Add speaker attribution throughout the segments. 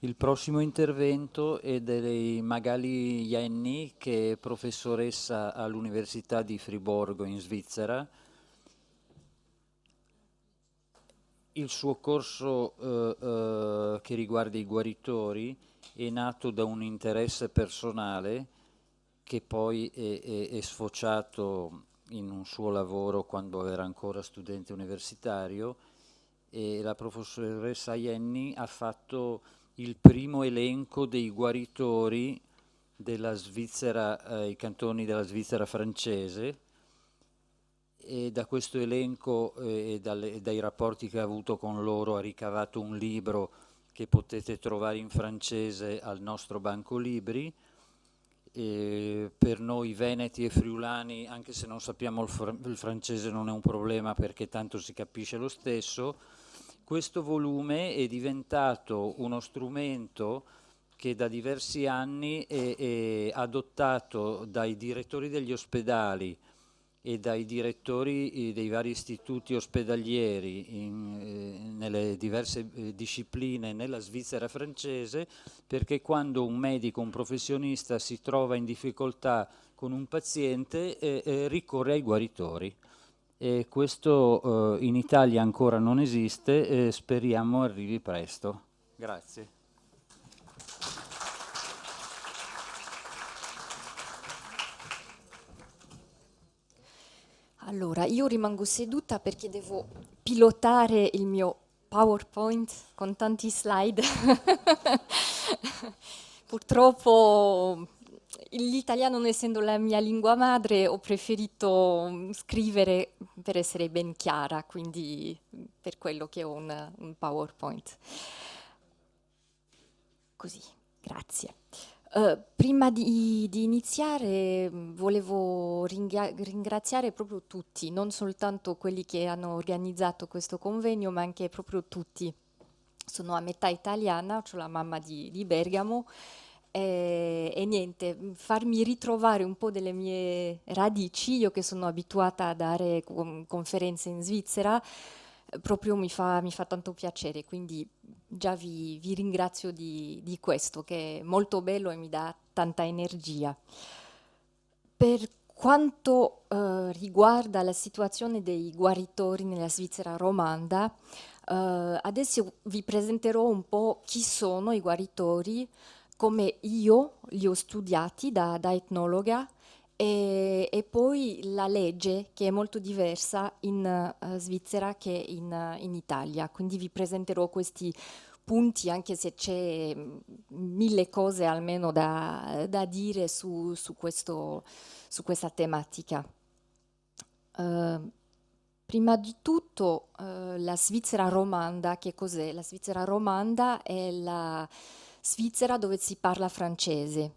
Speaker 1: Il prossimo intervento è di Magali Jenny, che è professoressa all'Università di Friburgo in Svizzera. Il suo corso che riguarda i guaritori è nato da un interesse personale che poi è sfociato in un suo lavoro quando era ancora studente universitario, e la professoressa Jenny ha fatto il primo elenco dei guaritori della Svizzera, i cantoni della Svizzera francese, e da questo elenco e dai rapporti che ha avuto con loro ha ricavato un libro che potete trovare in francese al nostro banco libri. E per noi veneti e friulani, anche se non sappiamo il francese, non è un problema perché tanto si capisce lo stesso. Questo volume è diventato uno strumento che da diversi anni è adottato dai direttori degli ospedali e dai direttori dei vari istituti ospedalieri nelle diverse discipline nella Svizzera francese, perché quando un medico, un professionista si trova in difficoltà con un paziente ricorre ai guaritori. E questo in Italia ancora non esiste, speriamo arrivi presto. Grazie.
Speaker 2: Allora, io rimango seduta perché devo pilotare il mio PowerPoint con tanti slide. Purtroppo l'italiano, non essendo la mia lingua madre, ho preferito scrivere per essere ben chiara, quindi per quello che ho un PowerPoint. Così, grazie. Prima di iniziare, volevo ringraziare proprio tutti, non soltanto quelli che hanno organizzato questo convegno, ma anche proprio tutti. Sono a metà italiana, ho la mamma di Bergamo e niente, farmi ritrovare un po' delle mie radici, io che sono abituata a dare conferenze in Svizzera, proprio mi fa tanto piacere, quindi già vi ringrazio di questo, che è molto bello e mi dà tanta energia. Per quanto riguarda la situazione dei guaritori nella Svizzera romanda, adesso vi presenterò un po' chi sono i guaritori, come io li ho studiati da etnologa e poi la legge che è molto diversa in Svizzera che in Italia. Quindi vi presenterò questi punti, anche se c'è mille cose almeno da dire su questa tematica. Eh, Prima di tutto, la Svizzera romanda, che cos'è? La Svizzera romanda è la Svizzera dove si parla francese.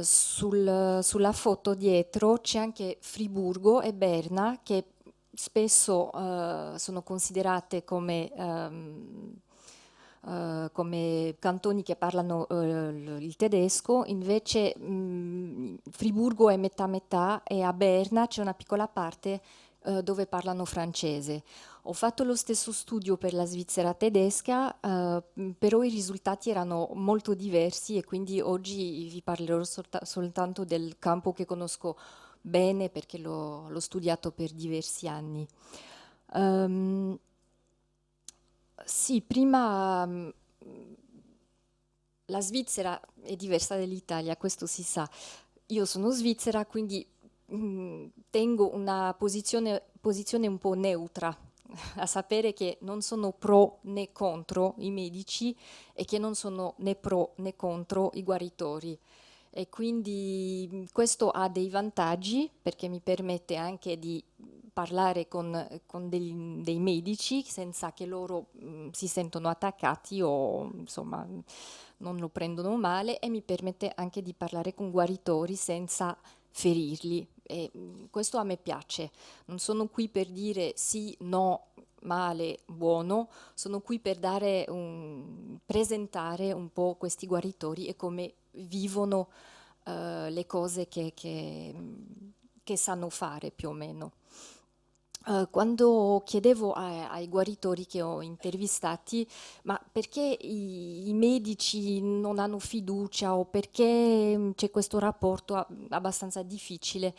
Speaker 2: Sulla foto dietro c'è anche Friburgo e Berna, che spesso sono considerate come cantoni che parlano il tedesco, invece Friburgo è metà metà e a Berna c'è una piccola parte dove parlano francese. Ho fatto lo stesso studio per la Svizzera tedesca, però i risultati erano molto diversi e quindi oggi vi parlerò soltanto del campo che conosco bene perché l'ho studiato per diversi anni. Ehm, sì, prima la Svizzera è diversa dall'Italia, questo si sa. Io sono svizzera, quindi tengo una posizione un po' neutra, a sapere che non sono pro né contro i medici e che non sono né pro né contro i guaritori. E quindi questo ha dei vantaggi perché mi permette anche di parlare con dei medici senza che loro si sentono attaccati o insomma non lo prendono male e mi permette anche di parlare con guaritori senza ferirli. E questo a me piace. Non sono qui per dire sì, no, male, buono, sono qui per presentare un po' questi guaritori e come vivono le cose che sanno fare più o meno. Quando chiedevo ai guaritori che ho intervistati, ma perché i medici non hanno fiducia o perché c'è questo rapporto abbastanza difficile